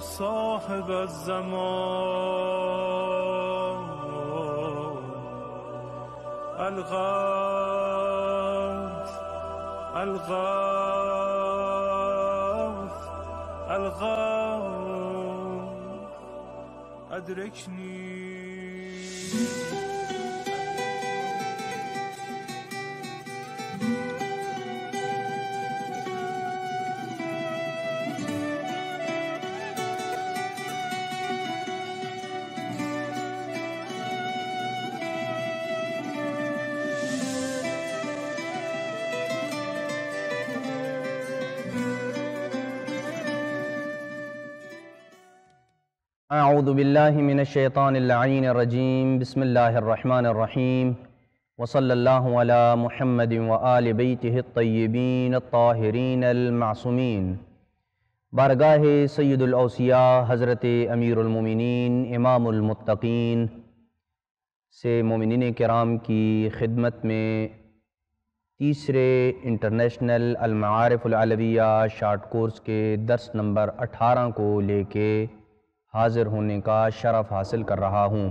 صاحب الزمان الغوث الغوث الغوث أدركني. اعوذ باللہ من الشیطان اللعین الرجیم. بسم اللہ الرحمن الرحیم. وصلی اللہ علی محمد وآل بیتہ الطیبین الطاہرین المعصومین. بارگاہ سید الاوصیاء حضرت امیر المومنین امام المتقین سے مومنین کرام کی خدمت میں تیسرے انٹرنیشنل المعارف العلویہ شارٹ کورس کے درس نمبر 18 کو لے کے حاضر ہونے کا شرف حاصل کر رہا ہوں.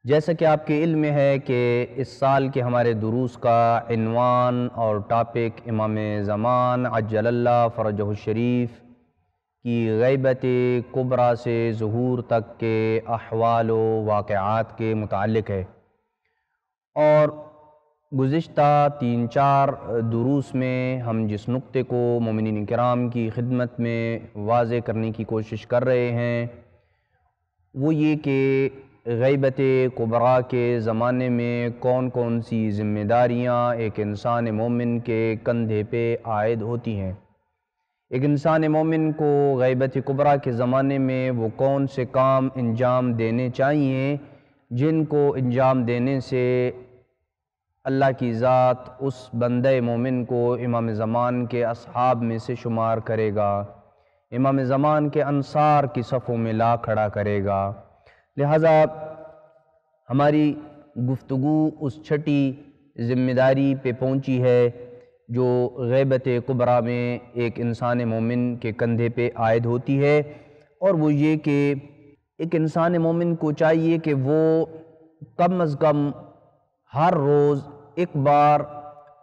جیسا کہ آپ کے علم میں ہے کہ اس سال کے ہمارے دروس کا عنوان اور ٹاپک امام زمان عجل اللہ فرجہ الشریف کی غیبت کبریٰ سے ظہور تک کے احوال و واقعات کے متعلق ہے، اور گزشتہ 3-4 دروس میں ہم جس نقطے کو مومنین کرام کی خدمت میں واضح کرنے کی کوشش کر رہے ہیں وہ یہ کہ غیبت کبریٰ کے زمانے میں کون کون سی ذمہ داریاں ایک انسان مومن کے کندھے پہ عائد ہوتی ہیں. ایک انسان مومن کو غیبت کبریٰ کے زمانے میں وہ کون سے کام انجام دینے چاہیے جن کو انجام دینے سے اللہ کی ذات اس بندہ مومن کو امام زمان کے اصحاب میں سے شمار کرے گا، امام زمان کے انصار کی صفوں میں لا کھڑا کرے گا. لہذا ہماری گفتگو اس چھٹی ذمہ داری پہ پہنچی ہے جو غیبت کبریٰ میں ایک انسان مومن کے کندھے پہ عائد ہوتی ہے، اور وہ یہ کہ ایک انسان مومن کو چاہیے کہ وہ کم از کم ہر روز ایک بار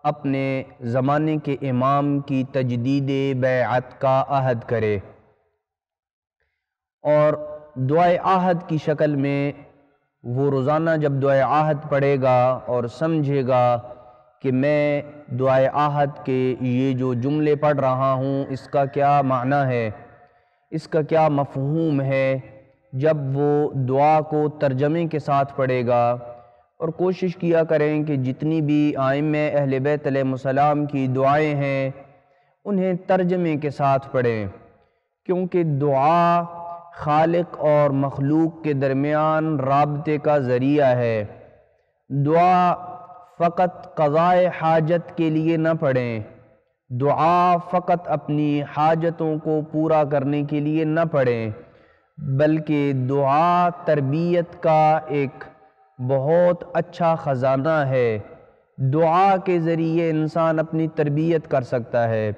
اپنے زمانے کے امام کی تجدید بیعت کا عہد کرے، اور دعائے عہد کی شکل میں وہ روزانہ جب دعائے عہد پڑھے گا اور سمجھے گا کہ میں دعائے عہد کے یہ جو جملے پڑھ رہا ہوں اس کا کیا معنی ہے، اس کا کیا مفہوم ہے، جب وہ دعا کو ترجمے کے ساتھ پڑھے گا. اور کوشش کیا کریں کہ جتنی بھی ائمہ اہل بیت علیہ السلام کی دعائیں ہیں انہیں ترجمے کے ساتھ پڑھیں، کیونکہ دعا خالق اور مخلوق کے درمیان رابطے کا ذریعہ ہے. دعا فقط قضاء حاجت کے لیے نہ پڑھیں، دعا فقط اپنی حاجتوں کو پورا کرنے کے لیے نہ پڑھیں، بلکہ دعا تربیت کا ایک بہت اچھا خزانہ ہے. دعا کے ذریعے انسان اپنی تربیت کر سکتا ہے،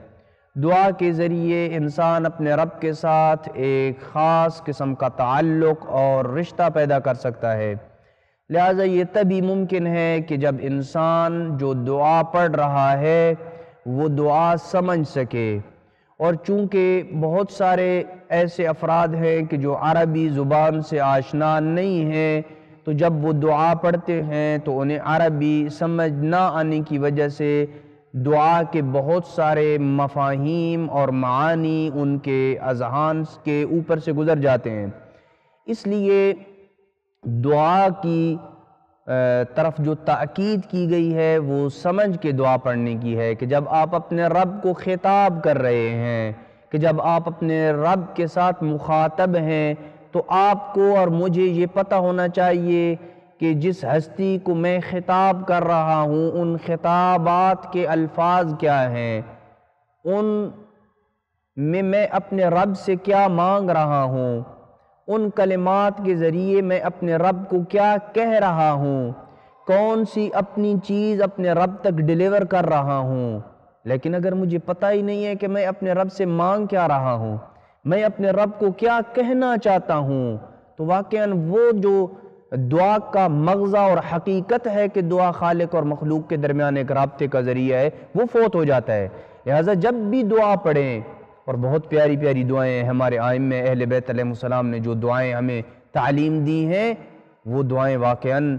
دعا کے ذریعے انسان اپنے رب کے ساتھ ایک خاص قسم کا تعلق اور رشتہ پیدا کر سکتا ہے. لہٰذا یہ تبھی ممکن ہے کہ جب انسان جو دعا پڑھ رہا ہے وہ دعا سمجھ سکے. اور چونکہ بہت سارے ایسے افراد ہیں کہ جو عربی زبان سے آشنا نہیں ہیں، تو جب وہ دعا پڑھتے ہیں تو انہیں عربی سمجھ نہ آنے کی وجہ سے دعا کے بہت سارے مفاہیم اور معانی ان کے اذہان کے اوپر سے گزر جاتے ہیں. اس لیے دعا کی طرف جو تاکید کی گئی ہے وہ سمجھ کے دعا پڑھنے کی ہے، کہ جب آپ اپنے رب کو خطاب کر رہے ہیں، کہ جب آپ اپنے رب کے ساتھ مخاطب ہیں، تو آپ کو اور مجھے یہ پتہ ہونا چاہیے کہ جس ہستی کو میں خطاب کر رہا ہوں ان خطابات کے الفاظ کیا ہیں، ان میں اپنے رب سے کیا مانگ رہا ہوں، ان کلمات کے ذریعے میں اپنے رب کو کیا کہہ رہا ہوں، کون سی اپنی چیز اپنے رب تک ڈیلیور کر رہا ہوں. لیکن اگر مجھے پتہ ہی نہیں ہے کہ میں اپنے رب سے مانگ کیا رہا ہوں، میں اپنے رب کو کیا کہنا چاہتا ہوں، تو واقعاً وہ جو دعا کا مغزہ اور حقیقت ہے کہ دعا خالق اور مخلوق کے درمیان ایک رابطے کا ذریعہ ہے، وہ فوت ہو جاتا ہے۔ لہٰذا جب بھی دعا پڑھیں، اور بہت پیاری پیاری دعائیں ہیں، ہمارے ائمہ اہل بیت علیہ السلام نے جو دعائیں ہمیں تعلیم دی ہیں، وہ دعائیں واقعاً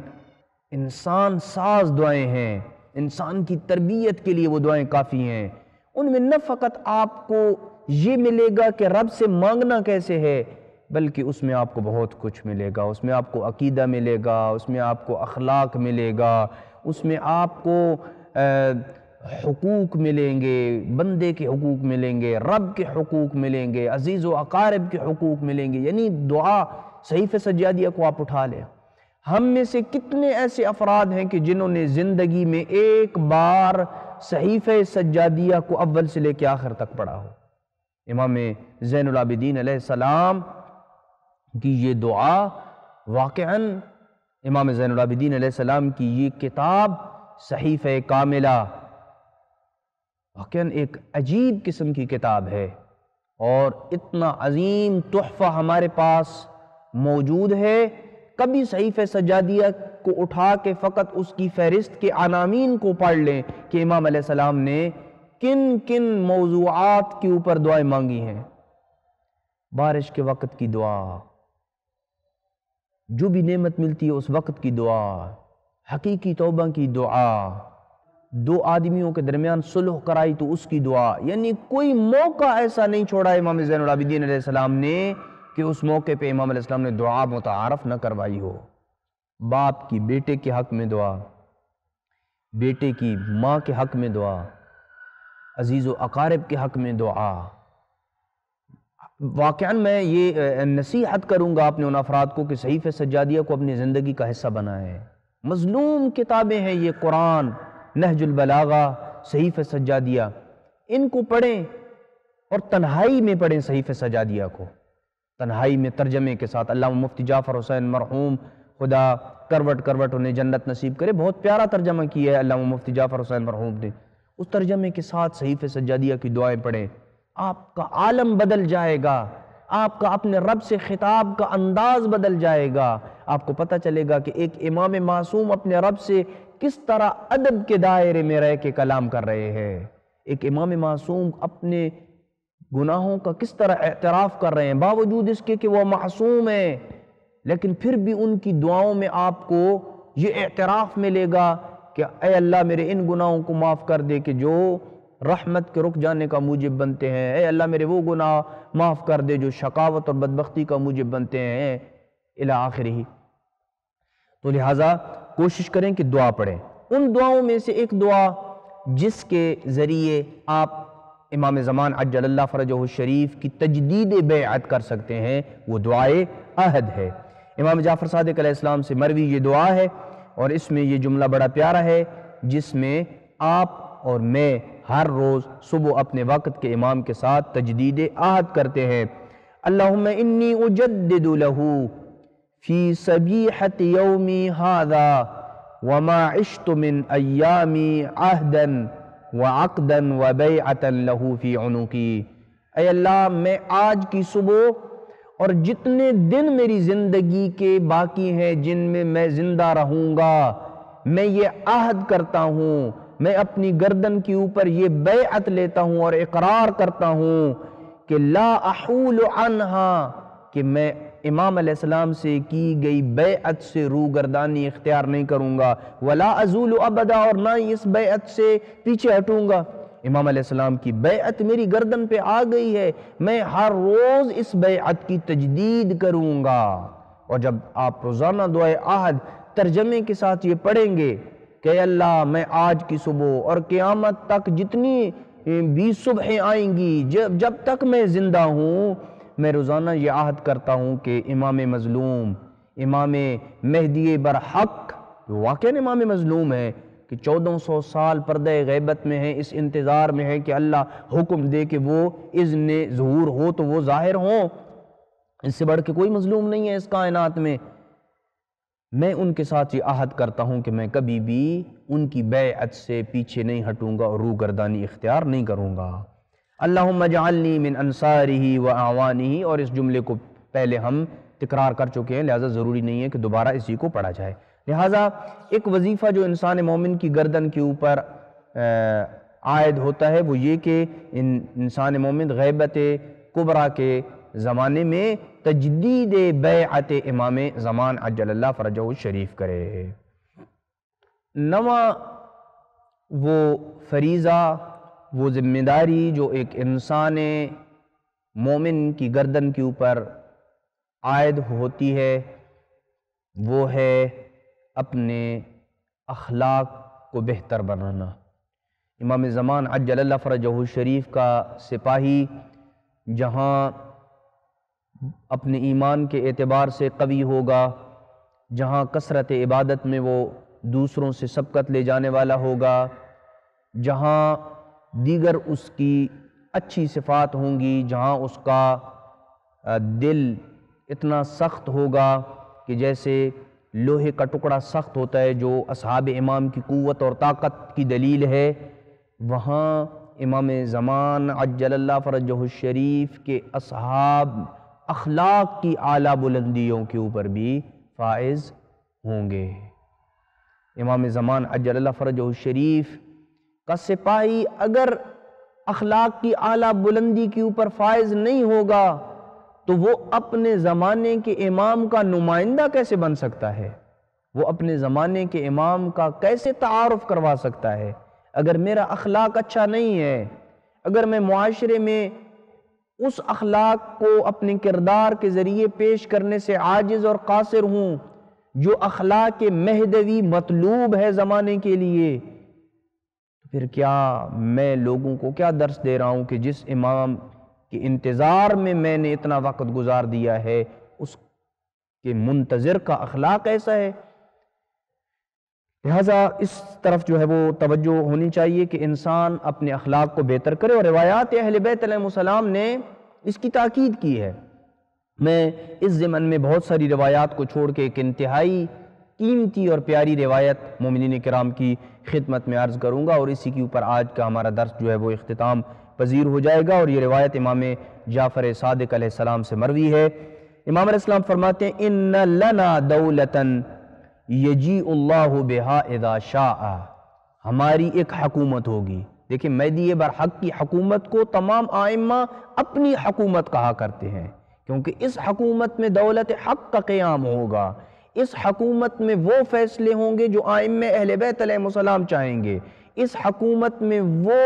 انسان ساز دعائیں ہیں، انسان کی تربیت کے لیے وہ دعائیں کافی ہیں۔ ان میں نہ فقط آپ کو یہ ملے گا کہ رب سے مانگنا کیسے ہے، بلکہ اس میں آپ کو بہت کچھ ملے گا۔ اس میں آپ کو عقیدہ ملے گا، اس میں آپ کو اخلاق ملے گا، اس میں آپ کو حقوق ملیں گے، بندے کے حقوق ملیں گے، رب کے حقوق ملیں گے، عزیز و اقارب کے حقوق ملیں گے۔ یعنی دعا صحیفہ سجادیہ کو آپ اٹھا لیں۔ ہم میں سے کتنے ایسے افراد ہیں کہ جنہوں نے زندگی میں ایک بار صحیفہ سجادیہ کو اول سے لے کے آخر تک پڑھا ہو؟ امام زین العابدین علیہ السلام کی یہ دعا، واقعاً امام زین العابدین علیہ السلام کی یہ کتاب صحیفہ کاملہ واقعاً ایک عجیب قسم کی کتاب ہے، اور اتنا عظیم تحفہ ہمارے پاس موجود ہے۔ کبھی صحیفہ سجادیہ کو اٹھا کے فقط اس کی فہرست کے عناوین کو پڑھ لیں کہ امام علیہ السلام نے کن کن موضوعات کے اوپر دعائیں مانگی ہیں۔ بارش کے وقت کی دعا، جو بھی نعمت ملتی ہے اس وقت کی دعا، حقیقی توبہ کی دعا، دو آدمیوں کے درمیان صلح کرائی تو اس کی دعا، یعنی کوئی موقع ایسا نہیں چھوڑا امام زین العابدین علیہ السلام نے کہ اس موقع پہ امام علیہ السلام نے دعا متعارف نہ کروائی ہو۔ باپ کی بیٹے کے حق میں دعا، بیٹے کی ماں کے حق میں دعا، عزیز و اقارب کے حق میں دعا۔ واقعاً میں یہ نصیحت کروں گا اپنے ان افراد کو کہ صحیفہ سجادیہ کو اپنی زندگی کا حصہ بنائیں۔ مظلوم کتابیں ہیں یہ، قرآن، نہج البلاغہ، صحیفہ سجادیہ، ان کو پڑھیں اور تنہائی میں پڑھیں صحیفہ سجادیہ کو، تنہائی میں ترجمے کے ساتھ۔ علامہ مفتی جعفر حسین مرحوم، خدا کروٹ کروٹ انہیں جنت نصیب کرے، بہت پیارا ترجمہ کیا ہے علامہ مفتی جعفر حسین مرحوم نے۔ اس ترجمے کے ساتھ صحیفہ سجادیہ کی دعائیں پڑھیں، آپ کا عالم بدل جائے گا، آپ کا اپنے رب سے خطاب کا انداز بدل جائے گا۔ آپ کو پتہ چلے گا کہ ایک امام معصوم اپنے رب سے کس طرح ادب کے دائرے میں رہ کے کلام کر رہے ہیں، ایک امام معصوم اپنے گناہوں کا کس طرح اعتراف کر رہے ہیں، باوجود اس کے کہ وہ معصوم ہیں، لیکن پھر بھی ان کی دعاؤں میں آپ کو یہ اعتراف ملے گا کہ اے اللہ میرے ان گناہوں کو معاف کر دے کہ جو رحمت کے رک جانے کا موجب بنتے ہیں، اے اللہ میرے وہ گناہ معاف کر دے جو شقاوت اور بدبختی کا موجب بنتے ہیں، الی آخرہ۔ تو لہٰذا کوشش کریں کہ دعا پڑھیں۔ ان دعاؤں میں سے ایک دعا جس کے ذریعے آپ امام زمان عجل اللہ فرجہ الشریف کی تجدید بیعت کر سکتے ہیں، وہ دعائے عہد ہے۔ امام جعفر صادق علیہ السلام سے مروی یہ دعا ہے، اور اس میں یہ جملہ بڑا پیارا ہے جس میں آپ اور میں ہر روز صبح اپنے وقت کے امام کے ساتھ تجدید عہد کرتے ہیں۔ اللہم انی اجدد لہو فی صبیحۃ یومی ھذا وما عشت من ایامی عہدا وعقدا وبیعتا لہو فی عنقی۔ اے اللہ میں آج کی صبح اور جتنے دن میری زندگی کے باقی ہیں جن میں میں زندہ رہوں گا، میں یہ عہد کرتا ہوں، میں اپنی گردن کے اوپر یہ بیعت لیتا ہوں اور اقرار کرتا ہوں کہ لا احول عنہا، کہ میں امام علیہ السلام سے کی گئی بیعت سے روگردانی اختیار نہیں کروں گا، ولا ازول ابدا، اور نہ ہی اس بیعت سے پیچھے ہٹوں گا۔ امام علیہ السلام کی بیعت میری گردن پہ آ گئی ہے، میں ہر روز اس بیعت کی تجدید کروں گا۔ اور جب آپ روزانہ دعائے عہد ترجمے کے ساتھ یہ پڑھیں گے کہ اے اللہ میں آج کی صبح اور قیامت تک جتنی بھی صبحیں آئیں گی، جب تک میں زندہ ہوں، میں روزانہ یہ عہد کرتا ہوں کہ امام مظلوم، امام مہدی برحق، جو واقعاً امام مظلوم ہے کہ 1400 سال پردہ غیبت میں ہیں، اس انتظار میں ہے کہ اللہ حکم دے کہ وہ اذن ظہور ہو تو وہ ظاہر ہوں، اس سے بڑھ کے کوئی مظلوم نہیں ہے اس کائنات میں۔ میں ان کے ساتھ یہ عہد کرتا ہوں کہ میں کبھی بھی ان کی بیعت سے پیچھے نہیں ہٹوں گا اور روگردانی اختیار نہیں کروں گا۔ اللہم اجعلنی من انصارہ و اعوانہ، اور اس جملے کو پہلے ہم تکرار کر چکے ہیں، لہذا ضروری نہیں ہے کہ دوبارہ اسی کو پڑھا جائے۔ لہذا ایک وظیفہ جو انسان مومن کی گردن کے اوپر عائد ہوتا ہے وہ یہ کہ انسان مومن غیبت کبریٰ کے زمانے میں تجدید بیعت امام زمان عجل اللہ فرجہ الشریف کرے۔ نواں وہ فریضہ، وہ ذمہ داری جو ایک انسان مومن کی گردن کے اوپر عائد ہوتی ہے، وہ ہے اپنے اخلاق کو بہتر بنانا۔ امام زمان عجل اللہ فرجہ الشریف کا سپاہی جہاں اپنے ایمان کے اعتبار سے قوی ہوگا، جہاں کثرت عبادت میں وہ دوسروں سے سبقت لے جانے والا ہوگا، جہاں دیگر اس کی اچھی صفات ہوں گی، جہاں اس کا دل اتنا سخت ہوگا کہ جیسے لوہے کا ٹکڑا سخت ہوتا ہے، جو اصحاب امام کی قوت اور طاقت کی دلیل ہے، وہاں امام زمان عجل اللہ فرجہ الشریف کے اصحاب اخلاق کی اعلیٰ بلندیوں کے اوپر بھی فائز ہوں گے۔ امام زمان عجل اللہ فرجہ الشریف کا سپاہی اگر اخلاق کی اعلیٰ بلندی کے اوپر فائز نہیں ہوگا تو وہ اپنے زمانے کے امام کا نمائندہ کیسے بن سکتا ہے؟ وہ اپنے زمانے کے امام کا کیسے تعارف کروا سکتا ہے؟ اگر میرا اخلاق اچھا نہیں ہے، اگر میں معاشرے میں اس اخلاق کو اپنے کردار کے ذریعے پیش کرنے سے عاجز اور قاصر ہوں جو اخلاق مہدوی مطلوب ہے زمانے کے لیے، پھر کیا میں لوگوں کو کیا درس دے رہا ہوں کہ جس امام کے انتظار میں نے اتنا وقت گزار دیا ہے اس کے منتظر کا اخلاق ایسا ہے؟ لہٰذا اس طرف جو ہے وہ توجہ ہونی چاہیے کہ انسان اپنے اخلاق کو بہتر کرے، اور روایات اہل بیت علیہ السلام نے اس کی تاکید کی ہے۔ میں اس ضمن میں بہت ساری روایات کو چھوڑ کے ایک انتہائی قیمتی اور پیاری روایت مومنین کرام کی خدمت میں عرض کروں گا، اور اسی کے اوپر آج کا ہمارا درس جو ہے وہ اختتام پذیر ہو جائے گا، اور یہ روایت امام جعفر صادق علیہ السلام سے مروی ہے۔ امام علیہ السلام فرماتے ہیں ان لنا دولتاً یجیء اللہ بہا اذا شاء، ہماری ایک حکومت ہوگی۔ دیکھیں مہدی برحق کی حکومت کو تمام ائمہ اپنی حکومت کہا کرتے ہیں، کیونکہ اس حکومت میں دولت حق کا قیام ہوگا، اس حکومت میں وہ فیصلے ہوں گے جو ائمہ اہل بیت علیہ السلام چاہیں گے، اس حکومت میں وہ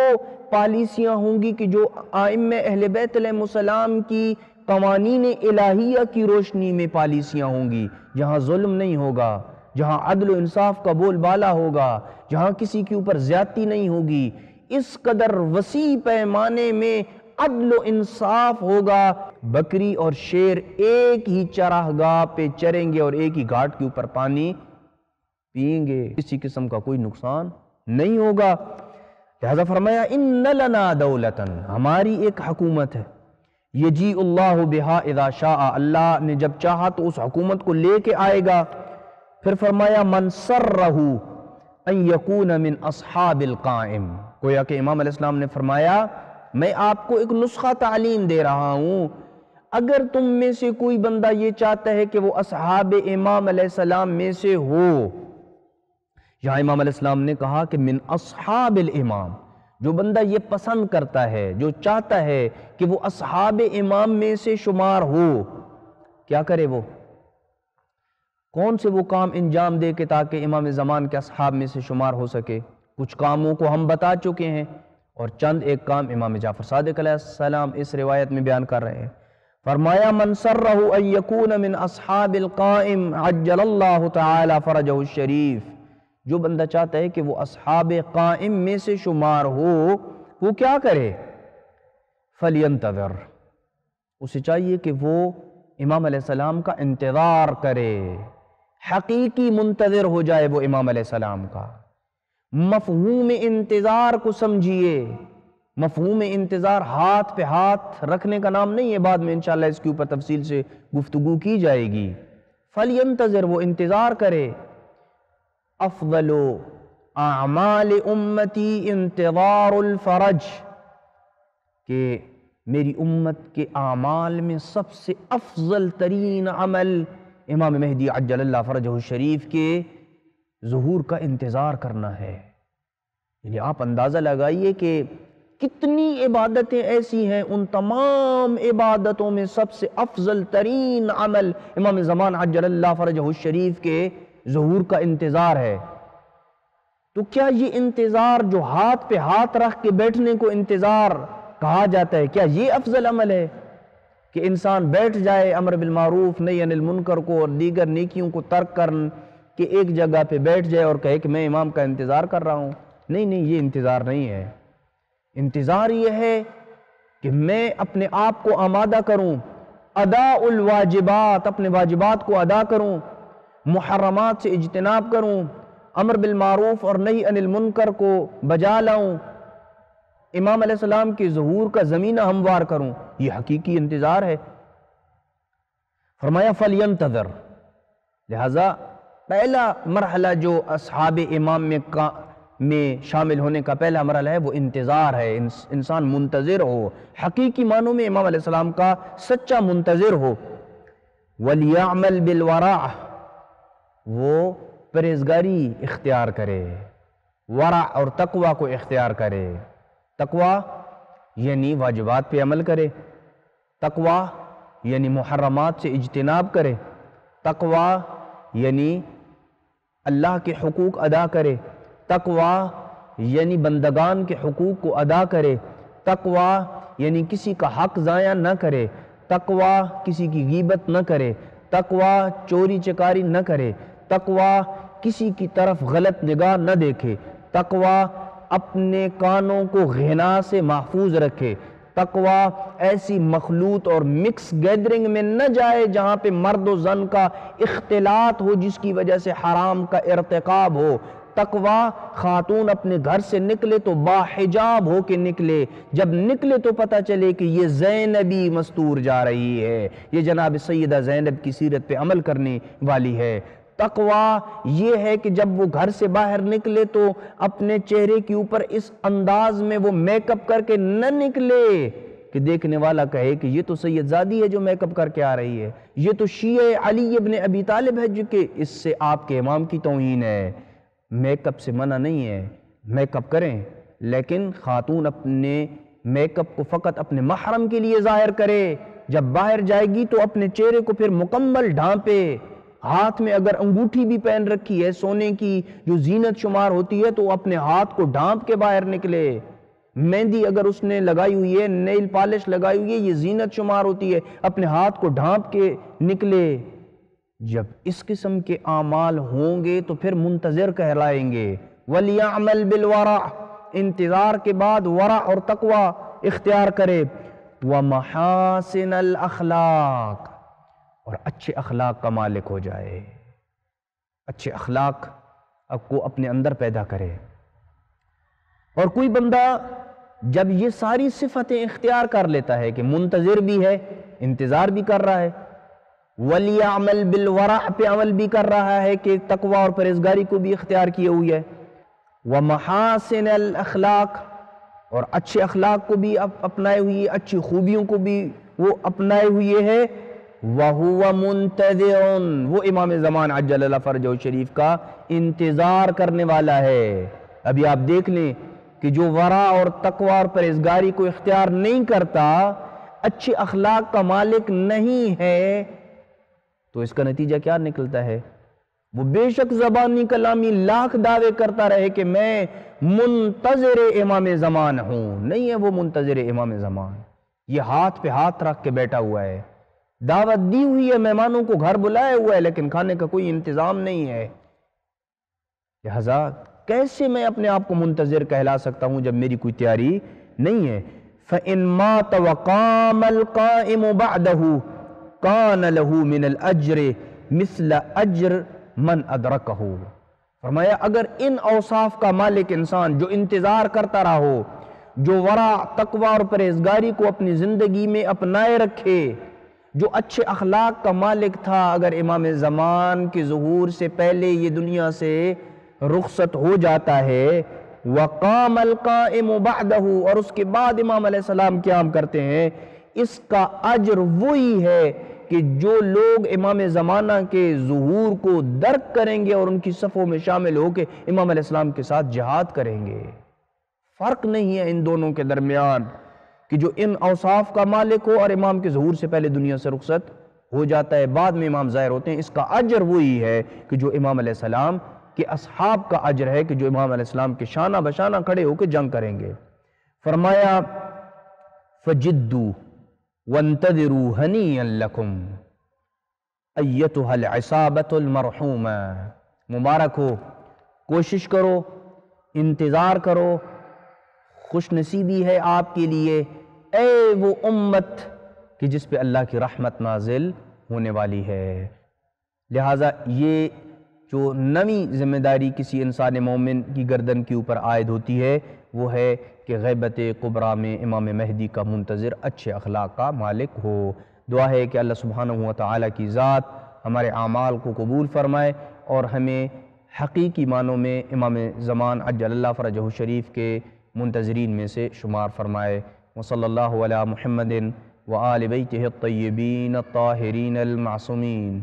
پالیسیاں ہوں گی کہ جو ائمہ اہل بیت علیہ السلام کی قوانین الہیہ کی روشنی میں پالیسیاں ہوں گی، جہاں ظلم نہیں ہوگا، جہاں عدل و انصاف کا بول بالا ہوگا، جہاں کسی کے اوپر زیادتی نہیں ہوگی، اس قدر وسیع پیمانے میں عدل و انصاف ہوگا۔ بکری اور شیر ایک ہی چراگاہ پہ چریں گے اور ایک ہی گھاٹ کے اوپر پانی پئیں گے، کسی قسم کا کوئی نقصان نہیں ہوگا۔ لہذا فرمایا ان لنا دولتاً، ہماری ایک حکومت ہے، یجیء اللہ بہا اذا شاء، اللہ نے جب چاہا تو اس حکومت کو لے کے آئے گا۔ پھر فرمایا من سرہ ان یکون من اصحاب القائم، گویا کہ امام علیہ السلام نے فرمایا میں آپ کو ایک نسخہ تعلیم دے رہا ہوں، اگر تم میں سے کوئی بندہ یہ چاہتا ہے کہ وہ اصحاب امام علیہ السلام میں سے ہو، یہاں امام علیہ السلام نے کہا کہ من اصحاب الامام، جو بندہ یہ پسند کرتا ہے، جو چاہتا ہے کہ وہ اصحاب امام میں سے شمار ہو، کیا کرے؟ وہ کون سے وہ کام انجام دے کے تاکہ امام زمان کے اصحاب میں سے شمار ہو سکے؟ کچھ کاموں کو ہم بتا چکے ہیں، اور چند ایک کام امام جعفر صادق علیہ السلام اس روایت میں بیان کر رہے ہیں۔ فرمایا من سرہ ان یکون من اصحاب القائم عجل اللہ تعالی فرجہ الشریف، جو بندہ چاہتا ہے کہ وہ اصحاب قائم میں سے شمار ہو، وہ کیا کرے؟ فَلْيَنْتَظِرْ، اسے چاہیے کہ وہ امام علیہ السلام کا انتظار کرے، حقیقی منتظر ہو جائے وہ امام علیہ السلام کا۔ مفہوم انتظار کو سمجھیے، مفہوم انتظار ہاتھ پہ ہاتھ رکھنے کا نام نہیں ہے، بعد میں انشاءاللہ اس کے اوپر تفصیل سے گفتگو کی جائے گی۔ فَلْيَنْتَظِرْ، وہ انتظار کرے۔ افضل اعمال امتی انتظار الفرج، کہ میری امت کے اعمال میں سب سے افضل ترین عمل امام مہدی عجل اللہ فرجہ الشریف کے ظہور کا انتظار کرنا ہے۔ یعنی آپ اندازہ لگائیے کہ کتنی عبادتیں ایسی ہیں، ان تمام عبادتوں میں سب سے افضل ترین عمل امام زمان عجل اللہ فرجہ الشریف کے ظہور کا انتظار ہے۔ تو کیا یہ انتظار جو ہاتھ پہ ہاتھ رکھ کے بیٹھنے کو انتظار کہا جاتا ہے، کیا یہ افضل عمل ہے کہ انسان بیٹھ جائے امر بالمعروف نہی عن المنکر کو اور دیگر نیکیوں کو ترک کر کہ ایک جگہ پہ بیٹھ جائے اور کہے کہ میں امام کا انتظار کر رہا ہوں؟ نہیں، یہ انتظار نہیں ہے۔ انتظار یہ ہے کہ میں اپنے آپ کو آمادہ کروں، ادا الواجبات، اپنے واجبات کو ادا کروں، محرمات سے اجتناب کروں، امر بالمعروف اور نہی عن المنکر کو بجا لاؤں، امام علیہ السلام کے ظہور کا زمینہ ہموار کروں۔ یہ حقیقی انتظار ہے۔ فرمایا فَلْيَنْتَظِرْ، لہذا پہلا مرحلہ جو اصحاب امام میں شامل ہونے کا پہلا مرحلہ ہے وہ انتظار ہے۔ انسان منتظر ہو، حقیقی معنوں میں امام علیہ السلام کا سچا منتظر ہو۔ وَلْيَعْمَلْ بِالْوَرَعِ، وہ پرہیزگاری اختیار کرے، ورع اور تقوی کو اختیار کرے۔ تقوی یعنی واجبات پہ عمل کرے، تقوی یعنی محرمات سے اجتناب کرے، تقوی یعنی اللہ کے حقوق ادا کرے، تقوی یعنی بندگان کے حقوق کو ادا کرے، تقوی یعنی کسی کا حق ضائع نہ کرے، تقوی کسی کی غیبت نہ کرے، تقوی چوری چکاری نہ کرے، تقوی کسی کی طرف غلط نگاہ نہ دیکھے، تقوی اپنے کانوں کو غنا سے محفوظ رکھے، تقوی ایسی مخلوط اور مکس گیدرنگ میں نہ جائے جہاں پہ مرد و زن کا اختلاط ہو جس کی وجہ سے حرام کا ارتکاب ہو۔ تقوی خاتون اپنے گھر سے نکلے تو باحجاب ہو کے نکلے، جب نکلے تو پتہ چلے کہ یہ زینبی مستور جا رہی ہے، یہ جناب سیدہ زینب کی سیرت پہ عمل کرنے والی ہے۔ تقوی یہ ہے کہ جب وہ گھر سے باہر نکلے تو اپنے چہرے کے اوپر اس انداز میں وہ میک اپ کر کے نہ نکلے کہ دیکھنے والا کہے کہ یہ تو سید زادی ہے جو میک اپ کر کے آ رہی ہے، یہ تو شیعہ علی ابن ابی طالب ہے، جو کہ اس سے آپ کے امام کی توہین ہے۔ میک اپ سے منع نہیں ہے، میک اپ کریں، لیکن خاتون اپنے میک اپ کو فقط اپنے محرم کے لیے ظاہر کرے، جب باہر جائے گی تو اپنے چہرے کو پھر مکمل ڈھانپے۔ ہاتھ میں اگر انگوٹھی بھی پہن رکھی ہے سونے کی جو زینت شمار ہوتی ہے تو اپنے ہاتھ کو ڈھانپ کے باہر نکلے۔ مہندی اگر اس نے لگائی ہوئی ہے، نیل پالش لگائی ہوئی ہے، یہ زینت شمار ہوتی ہے، اپنے ہاتھ کو ڈھانپ کے نکلے۔ جب اس قسم کے اعمال ہوں گے تو پھر منتظر کہلائیں گے۔ وَلْيَعْمَلْ بِالْوَرَعِ، انتظار کے بعد ورع اور تقوی اختیار کرے۔ وَمَحَاسِنَ الْأَخْلَاقِ، اور اچھے اخلاق کا مالک ہو جائے، اچھے اخلاق کو اپنے اندر پیدا کرے۔ اور کوئی بندہ جب یہ ساری صفتیں اختیار کر لیتا ہے کہ منتظر بھی ہے، انتظار بھی کر رہا ہے، وَلْيَعْمَلْ بِالْوَرَعِ پہ عمل بھی کر رہا ہے کہ تقوی اور پرہیزگاری کو بھی اختیار کیے ہوئی ہے، وَمَحَاسِنَ الْأَخْلَاقِ، اور اچھے اخلاق کو بھی اپنائے ہوئی ہے، اچھی خوبیوں کو بھی وہ اپنائے ہوئے ہے، وَهُوَ مُنْتَظِرٌ، وہ امام زمان عجل اللہ فرجہ الشریف کا انتظار کرنے والا ہے۔ ابھی آپ دیکھ لیں کہ جو ورع اور تقوی اور پرہیزگاری کو اختیار نہیں کرتا، اچھے اخلاق کا مالک نہیں ہے، تو اس کا نتیجہ کیا نکلتا ہے؟ وہ بے شک زبانی کلامی لاکھ دعوے کرتا رہے کہ میں منتظر امام زمان ہوں، نہیں ہے وہ منتظر امام زمان، یہ ہاتھ پہ ہاتھ رکھ کے بیٹھا ہوا ہے، دعوت دی ہوئی ہے، مہمانوں کو گھر بلائے ہوا ہے، لیکن کھانے کا کوئی انتظام نہیں ہے۔ لہذا کیسے میں اپنے آپ کو منتظر کہلا سکتا ہوں جب میری کوئی تیاری نہیں ہے؟ فَإِن مَاتَ وَقَامَ الْقَائِمُ بَعْدَهُ كَانَ لَهُ مِنَ الْأَجْرِ مِثْلَ أَجْرِ مَنْ أَدْرَكَهُ۔ فرمایا اگر ان اوصاف کا مالک انسان جو انتظار کرتا رہا ہو، جو ورع تقوی اور پرہیزگاری کو اپنی زندگی میں اپنائے رکھے، جو اچھے اخلاق کا مالک تھا، اگر امام زمان کے ظہور سے پہلے یہ دنیا سے رخصت ہو جاتا ہے وقام القائم بعدہ، اور اس کے بعد امام علیہ السلام قیام کرتے ہیں، اس کا اجر وہی ہے کہ جو لوگ امام زمانہ کے ظہور کو درک کریں گے اور ان کی صفوں میں شامل ہو کے امام علیہ السلام کے ساتھ جہاد کریں گے۔ فرق نہیں ہے ان دونوں کے درمیان کہ جو ان اوصاف کا مالک ہو اور امام کے ظہور سے پہلے دنیا سے رخصت ہو جاتا ہے، بعد میں امام ظاہر ہوتے ہیں، اس کا اجر وہی ہے کہ جو امام علیہ السلام کے اصحاب کا اجر ہے کہ جو امام علیہ السلام کے شانہ بشانہ کھڑے ہو کے جنگ کریں گے۔ فرمایا فجدوا وانتظروا ہنیئا لکم ایتھا العصابۃ المرحومہ، مبارک ہو، کوشش کرو، انتظار کرو، خوش نصیبی ہے آپ کے لیے اے وہ امت کہ جس پہ اللہ کی رحمت نازل ہونے والی ہے۔ لہٰذا یہ جو نویں ذمہ داری کسی انسان مومن کی گردن کے اوپر عائد ہوتی ہے وہ ہے کہ غیبت کبریٰ میں امام مہدی کا منتظر اچھے اخلاق کا مالک ہو۔ دعا ہے کہ اللہ سبحانہ و تعالیٰ کی ذات ہمارے اعمال کو قبول فرمائے اور ہمیں حقیقی معنوں میں امام زمان عجل اللہ فرجہ شریف کے منتظرین میں سے شمار فرمائے۔ وصلی اللہ علی محمد وآل بیتہ الطیبین الطاہرین المعصومین۔